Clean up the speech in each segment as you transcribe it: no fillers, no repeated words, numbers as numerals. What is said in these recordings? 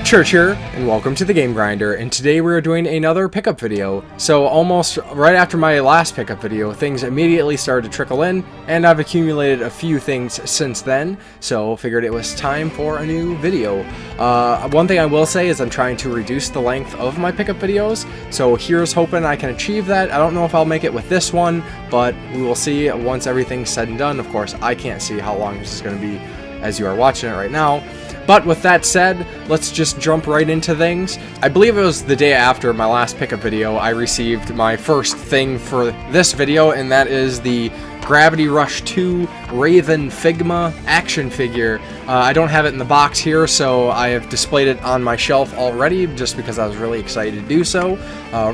Church here, and welcome to the Game Grinder, and today we're doing another pickup video. So almost right after my last pickup video, things immediately started to trickle in, and I've accumulated a few things since then, so figured it was time for a new video. One thing I will say is I'm trying to reduce the length of my pickup videos, so here's hoping I can achieve that. I don't know if I'll make it with this one, but we will see once everything's said and done. Of course, I can't see how long this is going to be as you are watching it right now. But with that said, let's just jump right into things. I believe it was the day after my last pickup video, I received my first thing for this video, and that is the Gravity Rush 2 Raven Figma action figure. I don't have it in the box here, so I have displayed it on my shelf already just because I was really excited to do so.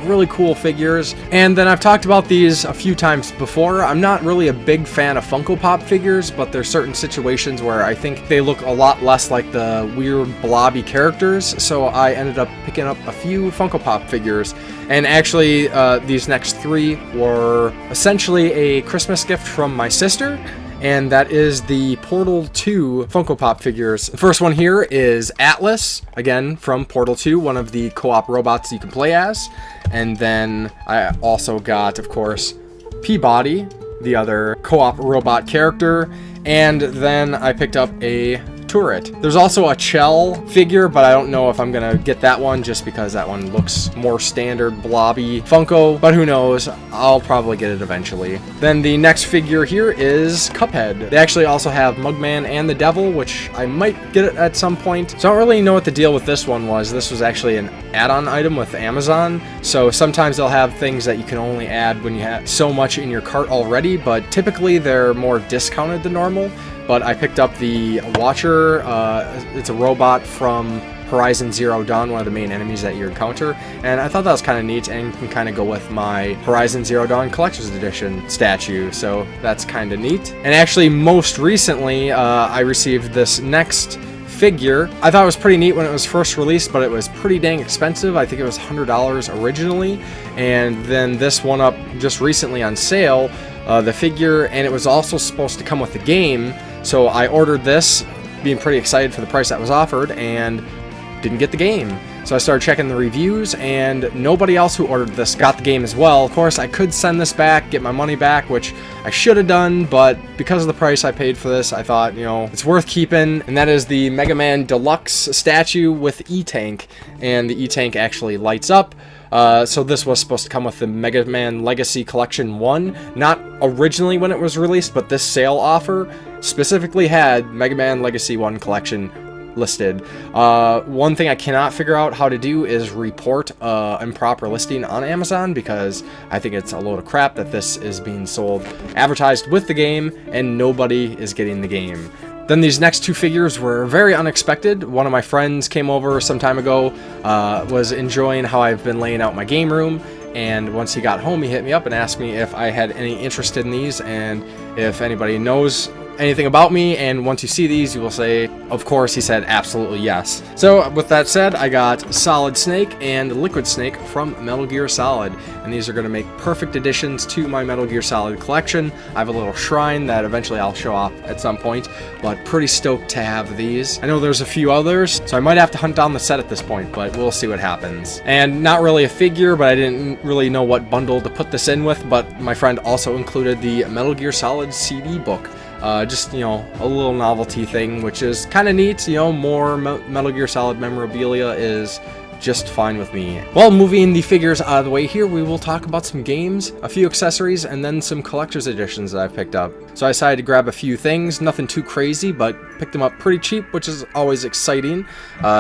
Really cool figures. And then I've talked about these a few times before. I'm not really a big fan of Funko Pop figures, but there's certain situations where I think they look a lot less like the weird blobby characters, so I ended up picking up a few Funko Pop figures. And actually, these next three were essentially a Christmas gift from my sister, and that is the Portal 2 Funko Pop figures. The first one here is Atlas, again from Portal 2, one of the co-op robots you can play as. And then I also got, of course, Peabody, the other co-op robot character, and then I picked up a turret. There's also a Chell figure, but I don't know if I'm gonna get that one just because that one looks more standard blobby Funko, but who knows, I'll probably get it eventually. Then the next figure here is Cuphead. They actually also have Mugman and the Devil, which I might get it at some point. So I don't really know what the deal with this one was. This was actually an add-on item with Amazon, so sometimes they'll have things that you can only add when you have so much in your cart already, but typically they're more discounted than normal. But I picked up the Watcher. It's a robot from Horizon Zero Dawn, one of the main enemies that you encounter, and I thought that was kind of neat and can kind of go with my Horizon Zero Dawn Collector's Edition statue, so that's kind of neat. And actually, most recently, I received this next figure. I thought it was pretty neat when it was first released, but it was pretty dang expensive. I think it was $100 originally, and then this one up just recently on sale, the figure, and it was also supposed to come with the game. So I ordered this, being pretty excited for the price that was offered, and didn't get the game. So I started checking the reviews, and nobody else who ordered this got the game as well. Of course, I could send this back, get my money back, which I should have done, but because of the price I paid for this, I thought, you know, it's worth keeping. And that is the Mega Man Deluxe statue with E-Tank, and the E-Tank actually lights up. So this was supposed to come with the Mega Man Legacy Collection 1, not originally when it was released, but this sale offer specifically had Mega Man Legacy 1 Collection listed. One thing I cannot figure out how to do is report improper listing on Amazon, because I think it's a load of crap that this is being sold, advertised with the game, and nobody is getting the game. Then these next two figures were very unexpected. One of my friends came over some time ago, was enjoying how I've been laying out my game room, and once he got home, he hit me up and asked me if I had any interest in these, and if anybody knows anything about me, and once you see these, you will say, of course. He said absolutely yes. So with that said, I got Solid Snake and Liquid Snake from Metal Gear Solid, and these are going to make perfect additions to my Metal Gear Solid collection. I have a little shrine that eventually I'll show off at some point, but pretty stoked to have these. I know there's a few others, so I might have to hunt down the set at this point, but we'll see what happens. And not really a figure, but I didn't really know what bundle to put this in with, but my friend also included the Metal Gear Solid CD book. Just, you know, a little novelty thing, which is kind of neat. You know, more Metal Gear Solid memorabilia is just fine with me. Well, moving the figures out of the way here, we will talk about some games, a few accessories, and then some collector's editions that I've picked up. So I decided to grab a few things, nothing too crazy, but picked them up pretty cheap, which is always exciting.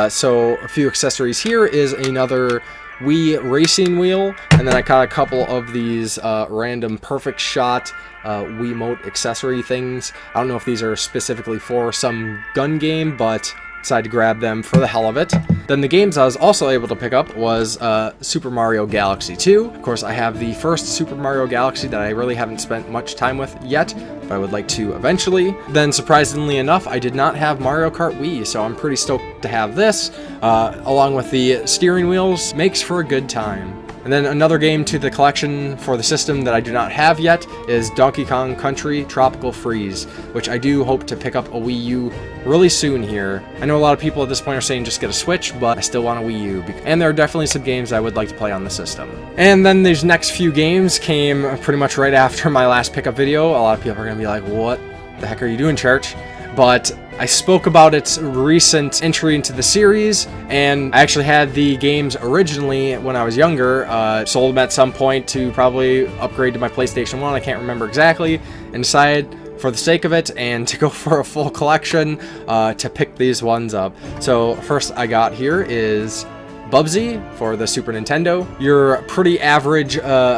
So a few accessories here is another Wii racing wheel, and then I got a couple of these random Perfect Shot Wiimote accessory things. I don't know if these are specifically for some gun game, but decided to grab them for the hell of it. Then the games I was also able to pick up was Super Mario Galaxy 2. Of course, I have the first Super Mario Galaxy that I really haven't spent much time with yet, but I would like to eventually. Then, surprisingly enough, I did not have Mario Kart Wii, so I'm pretty stoked to have this, along with the steering wheels. Makes for a good time. And then another game to the collection for the system that I do not have yet is Donkey Kong Country Tropical Freeze, which I do hope to pick up a Wii U really soon here. I know a lot of people at this point are saying just get a Switch, but I still want a Wii U, and there are definitely some games I would like to play on the system. And then these next few games came pretty much right after my last pickup video. A lot of people are going to be like, what the heck are you doing, Church? But I spoke about its recent entry into the series, and I actually had the games originally when I was younger, sold them at some point to probably upgrade to my PlayStation 1, I can't remember exactly, and decided for the sake of it and to go for a full collection to pick these ones up. So first I got here is Bubsy for the Super Nintendo. Your pretty average,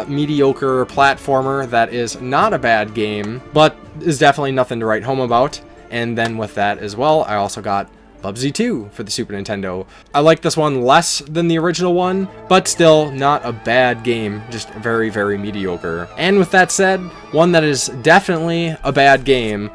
mediocre platformer that is not a bad game, but is definitely nothing to write home about. And then with that as well, I also got Bubsy 2 for the Super Nintendo. I like this one less than the original one, but still not a bad game, just very, very mediocre. And with that said, one that is definitely a bad game,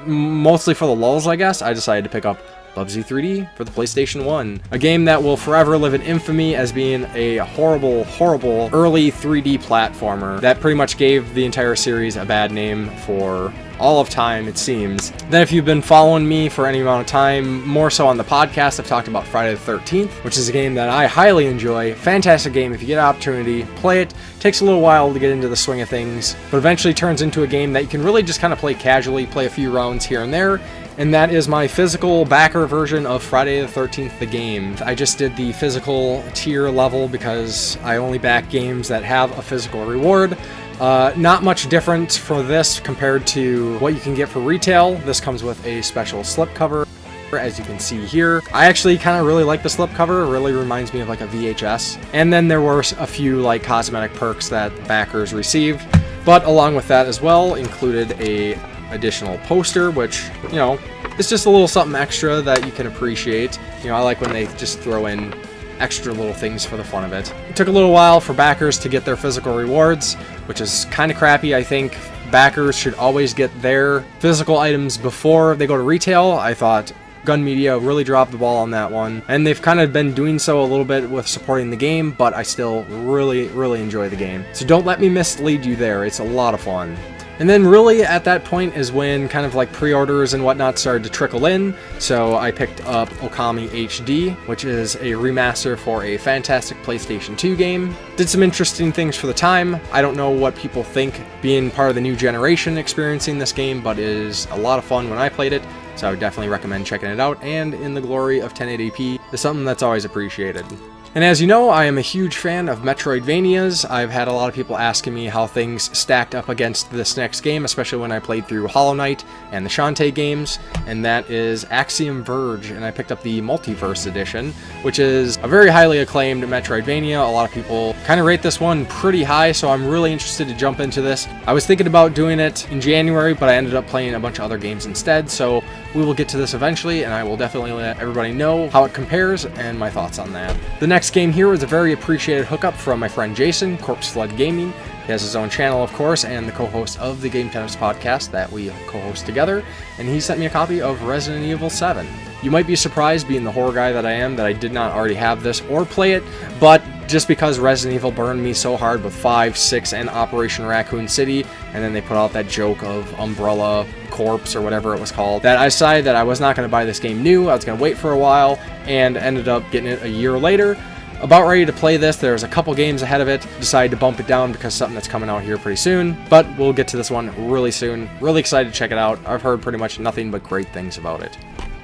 mostly for the lulz, I guess, I decided to pick up Bubsy 3D for the PlayStation 1. A game that will forever live in infamy as being a horrible, horrible early 3D platformer that pretty much gave the entire series a bad name for all of time, it seems. Then if you've been following me for any amount of time, more so on the podcast, I've talked about Friday the 13th, which is a game that I highly enjoy. Fantastic game. If you get an opportunity, play it. Takes a little while to get into the swing of things, but eventually turns into a game that you can really just kind of play casually, play a few rounds here and there. And that is my physical backer version of Friday the 13th, the game. I just did the physical tier level because I only back games that have a physical reward. Not much different for this compared to what you can get for retail. This comes with a special slipcover, as you can see here. I actually kind of really like the slipcover. It really reminds me of like a VHS. And then there were a few like cosmetic perks that backers received. But along with that as well, included a additional poster, which, you know, it's just a little something extra that you can appreciate. You know, I like when they just throw in extra little things for the fun of it. It took a little while for backers to get their physical rewards, which is kind of crappy. I think backers should always get their physical items before they go to retail. I thought Gun Media really dropped the ball on that one, and they've kind of been doing so a little bit with supporting the game, but I still really, really enjoy the game. So don't let me mislead you there. It's a lot of fun. And then really at that point is when kind of like pre-orders and whatnot started to trickle in. So I picked up Okami HD, which is a remaster for a fantastic PlayStation 2 game. Did some interesting things for the time. I don't know what people think being part of the new generation experiencing this game, but it is a lot of fun when I played it. So I would definitely recommend checking it out, and in the glory of 1080p is something that's always appreciated. And as you know, I am a huge fan of Metroidvanias. I've had a lot of people asking me how things stacked up against this next game, especially when I played through Hollow Knight and the Shantae games, and that is Axiom Verge, and I picked up the Multiverse Edition, which is a very highly acclaimed Metroidvania. A lot of people kind of rate this one pretty high, so I'm really interested to jump into this. I was thinking about doing it in January, but I ended up playing a bunch of other games instead, so we will get to this eventually, and I will definitely let everybody know how it compares and my thoughts on that. The next game here is a very appreciated hookup from my friend Jason, Corpse Flood Gaming. He has his own channel, of course, and the co-host of the Game Tennis podcast that we co-host together, and he sent me a copy of Resident Evil 7. You might be surprised, being the horror guy that I am, that I did not already have this or play it, but just because Resident Evil burned me so hard with 5, 6, and Operation Raccoon City, and then they put out that joke of Umbrella Corpse or whatever it was called, that I decided that I was not going to buy this game new. I was going to wait for a while, and ended up getting it a year later. About ready to play this. There's a couple games ahead of it. Decided to bump it down because something that's coming out here pretty soon, but we'll get to this one really soon. Really excited to check it out. I've heard pretty much nothing but great things about it.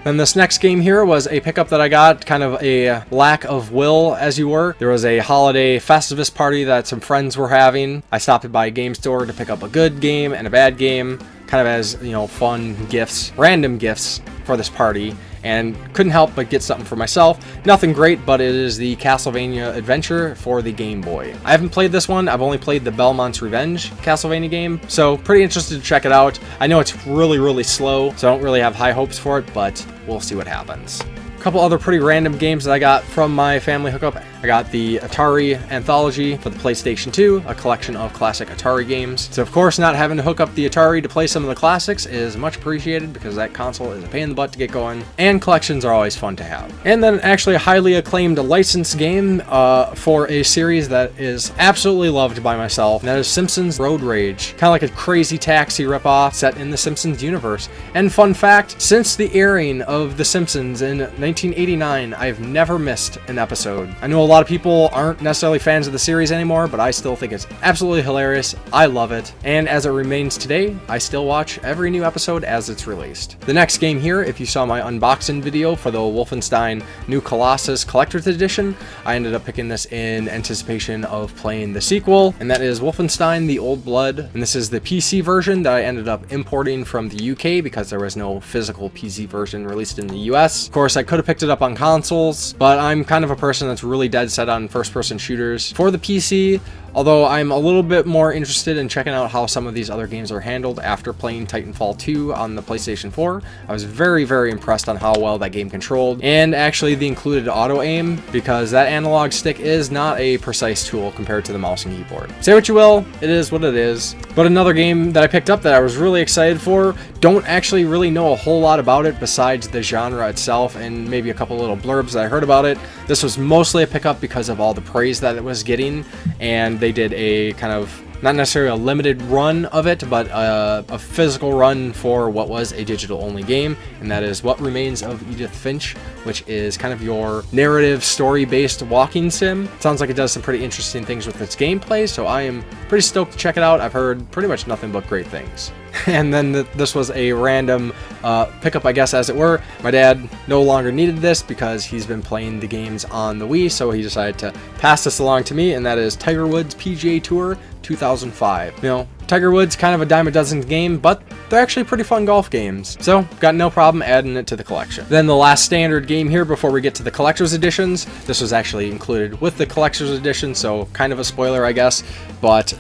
Then this next game here was a pickup that I got, kind of a lack of will, as you were. There was a holiday Festivus party that some friends were having. I stopped by a game store to pick up a good game and a bad game, kind of as, you know, fun gifts, random gifts for this party, and couldn't help but get something for myself. Nothing great, but it is the Castlevania Adventure for the Game Boy. I haven't played this one. I've only played the Belmont's Revenge Castlevania game, so pretty interested to check it out. I know it's really, really slow, so I don't really have high hopes for it, but we'll see what happens. A couple other pretty random games that I got from my family hookup. I got the Atari Anthology for the PlayStation 2, a collection of classic Atari games. So of course, not having to hook up the Atari to play some of the classics is much appreciated because that console is a pain in the butt to get going, and collections are always fun to have. And then actually a highly acclaimed licensed game for a series that is absolutely loved by myself, and that is Simpsons Road Rage. Kind of like a Crazy Taxi ripoff set in the Simpsons universe. And fun fact, since the airing of The Simpsons in 1989, I've never missed an episode. I know a lot of people aren't necessarily fans of the series anymore, but I still think it's absolutely hilarious. I love it. And as it remains today, I still watch every new episode as it's released. The next game here, if you saw my unboxing video for the Wolfenstein New Colossus Collector's Edition, I ended up picking this in anticipation of playing the sequel, and that is Wolfenstein The Old Blood. And this is the PC version that I ended up importing from the UK because there was no physical PC version released in the US. Of course, I could have picked it up on consoles, but I'm kind of a person that's really dead set on first-person shooters for the PC. Although I'm a little bit more interested in checking out how some of these other games are handled after playing Titanfall 2 on the PlayStation 4. I was very, very impressed on how well that game controlled, and actually the included auto-aim, because that analog stick is not a precise tool compared to the mouse and keyboard. Say what you will, it is what it is. But another game that I picked up that I was really excited for, don't actually really know a whole lot about it besides the genre itself and maybe a couple little blurbs that I heard about it. This was mostly a pickup because of all the praise that it was getting, and they did a kind of, not necessarily a limited run of it, but a physical run for what was a digital-only game, and that is What Remains of Edith Finch, which is kind of your narrative, story-based walking sim. It sounds like it does some pretty interesting things with its gameplay, so I am pretty stoked to check it out. I've heard pretty much nothing but great things. And then this was a random pickup, I guess, as it were. My dad no longer needed this because he's been playing the games on the Wii, so he decided to pass this along to me, and that is Tiger Woods PGA Tour 2005. You know, Tiger Woods, kind of a dime a dozen game, but they're actually pretty fun golf games. So, got no problem adding it to the collection. Then the last standard game here before we get to the collector's editions. This was actually included with the collector's edition, so kind of a spoiler, I guess. But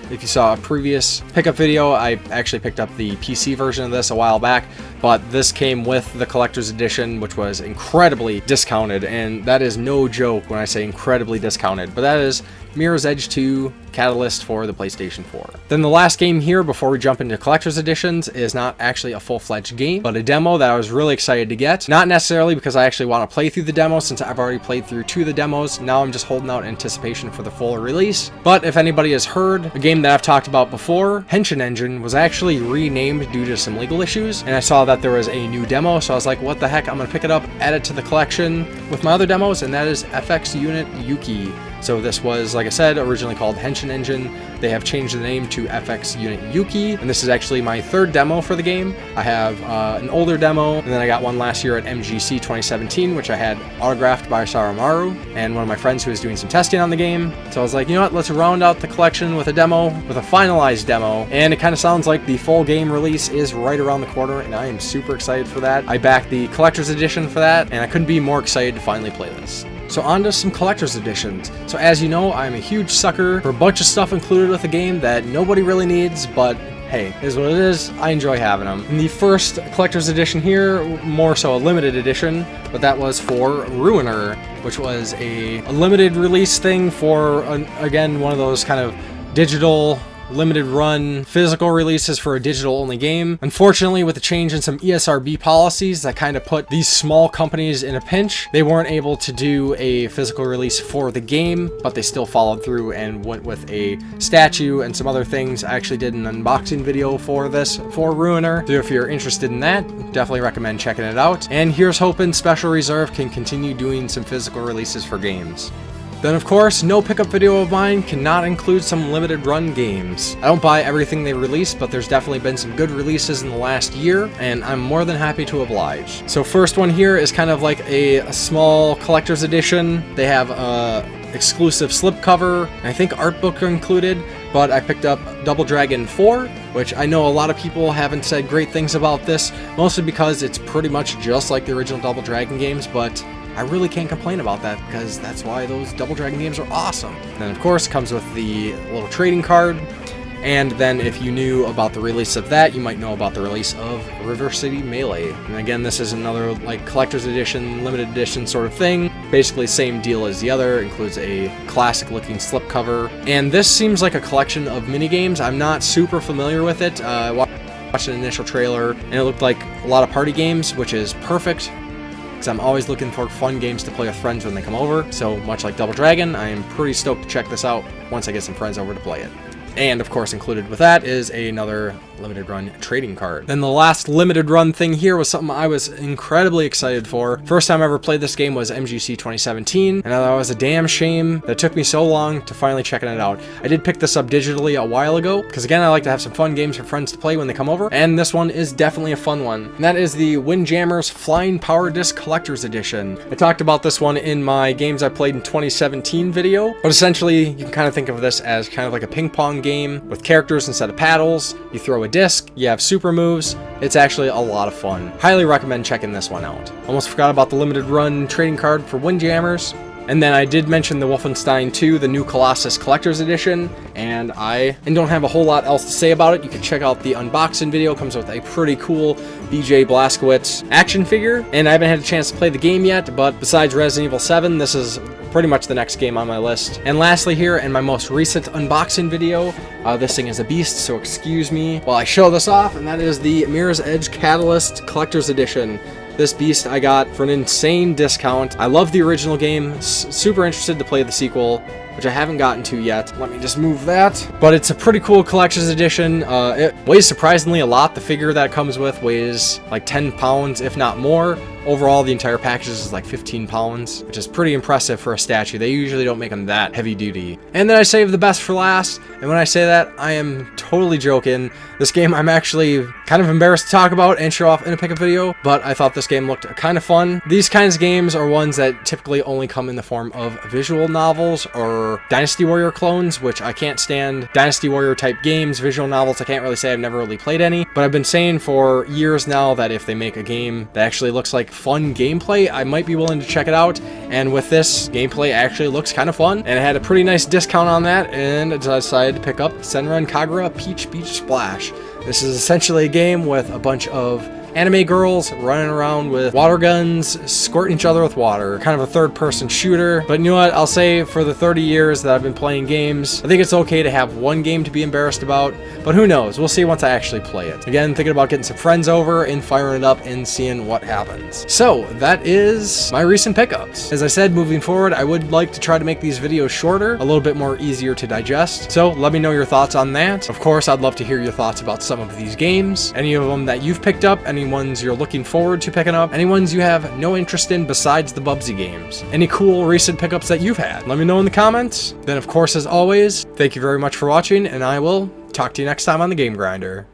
if you saw a previous pickup video, I actually picked up the PC version of this a while back, but this came with the collector's edition, which was incredibly discounted, and that is no joke when I say incredibly discounted, but that is Mirror's Edge 2 Catalyst for the PlayStation 4. Then the last game here before we jump into collector's editions is not actually a full-fledged game, but a demo that I was really excited to get. Not necessarily because I actually want to play through the demo, since I've already played through 2 of the demos. Now I'm just holding out anticipation for the full release. But if anybody has heard, a game that I've talked about before, Henshin Engine, was actually renamed due to some legal issues, and I saw that there was a new demo, so I was like, what the heck, I'm gonna pick it up, add it to the collection with my other demos, and that is FX Unit Yuki. So this was, like I said, originally called Henshin Engine. They have changed the name to FX Unit Yuki, and this is actually my 3rd demo for the game. I have an older demo, and then I got one last year at MGC 2017, which I had autographed by Saramaru, and one of my friends who was doing some testing on the game. So I was like, you know what, let's round out the collection with a demo, with a finalized demo, and it kind of sounds like the full game release is right around the corner, and I am super excited for that. I backed the collector's edition for that, and I couldn't be more excited to finally play this. So on to some collector's editions. So as you know, I'm a huge sucker for a bunch of stuff included with the game that nobody really needs, but hey, it is what it is. I enjoy having them. In the first collector's edition here, more so a limited edition, but that was for Ruiner, which was a limited release thing for, again, one of those kind of digital limited run physical releases for a digital only game. Unfortunately, with the change in some ESRB policies that kind of put these small companies in a pinch, they weren't able to do a physical release for the game, but they still followed through and went with a statue and some other things. I actually did an unboxing video for this for Ruiner, so if you're interested in that, definitely recommend checking it out. And here's hoping Special Reserve can continue doing some physical releases for games. Then of course, no pickup video of mine cannot include some limited run games. I don't buy everything they release, but there's definitely been some good releases in the last year, and I'm more than happy to oblige. So first one here is kind of like a small collector's edition. They have a exclusive slipcover, and I think art book are included, but I picked up Double Dragon 4, which I know a lot of people haven't said great things about this, mostly because it's pretty much just like the original Double Dragon games, but I really can't complain about that because that's why those Double Dragon games are awesome. And then of course comes with the little trading card, And then if you knew about the release of that, you might know about the release of River City Melee. And again, this is another like collector's edition, limited edition sort of thing. Basically same deal as the other, includes a classic looking slipcover. And this seems like a collection of minigames. I'm not super familiar with it. I watched an initial trailer and it looked like a lot of party games, which is perfect, because I'm always looking for fun games to play with friends when they come over. So much like Double Dragon, I am pretty stoked to check this out once I get some friends over to play it. And of course included with that is another limited run trading card. Then the last limited run thing here was something I was incredibly excited for. First time I ever played this game was MGC 2017, and I thought it was a damn shame that it took me so long to finally checking it out. I did pick this up digitally a while ago, because again, I like to have some fun games for friends to play when they come over, and this one is definitely a fun one. And that is the Windjammers Flying Power Disc Collector's Edition. I talked about this one in my games I played in 2017 video, but essentially you can kind of think of this as kind of like a ping pong game with characters instead of paddles. You throw a disc, you have super moves. It's actually a lot of fun. Highly recommend checking this one out. Almost forgot about the limited run trading card for Windjammers. And then I did mention the Wolfenstein 2, the new Colossus Collector's Edition, and I don't have a whole lot else to say about it. You can check out the unboxing video. It comes with a pretty cool BJ Blazkowicz action figure, and I haven't had a chance to play the game yet, but besides Resident Evil 7, this is pretty much the next game on my list. And lastly here, in my most recent unboxing video, this thing is a beast, so excuse me while I show this off, and that is the Mirror's Edge Catalyst Collector's Edition. This beast I got for an insane discount. I love the original game, super interested to play the sequel, which I haven't gotten to yet. Let me just move that. But it's a pretty cool collector's edition. It weighs surprisingly a lot. The figure that it comes with weighs like 10 pounds, if not more. Overall, the entire package is like 15 pounds, which is pretty impressive for a statue. They usually don't make them that heavy duty. And then I saved the best for last, and when I say that, I am totally joking. This game I'm actually kind of embarrassed to talk about and show off in a pickup video, but I thought this game looked kind of fun. These kinds of games are ones that typically only come in the form of visual novels or Dynasty Warrior clones, which I can't stand. Dynasty Warrior type games, visual novels, I can't really say I've never really played any, but I've been saying for years now that if they make a game that actually looks like fun gameplay, I might be willing to check it out. And with this, gameplay actually looks kind of fun, and it had a pretty nice discount on that, and I decided to pick up Senran Kagura Peach Beach Splash. This is essentially a game with a bunch of anime girls running around with water guns, squirting each other with water. Kind of a third-person shooter. But you know what? I'll say for the 30 years that I've been playing games, I think it's okay to have one game to be embarrassed about. But who knows? We'll see once I actually play it. Again, thinking about getting some friends over and firing it up and seeing what happens. So, that is my recent pickups. As I said, moving forward, I would like to try to make these videos shorter, a little bit more easier to digest. So, let me know your thoughts on that. Of course, I'd love to hear your thoughts about some of these games. Any of them that you've picked up, any ones you're looking forward to picking up, any ones you have no interest in besides the Bubsy games, any cool recent pickups that you've had. Let me know in the comments. Then of course, as always, thank you very much for watching, and I will talk to you next time on the Game Grinder.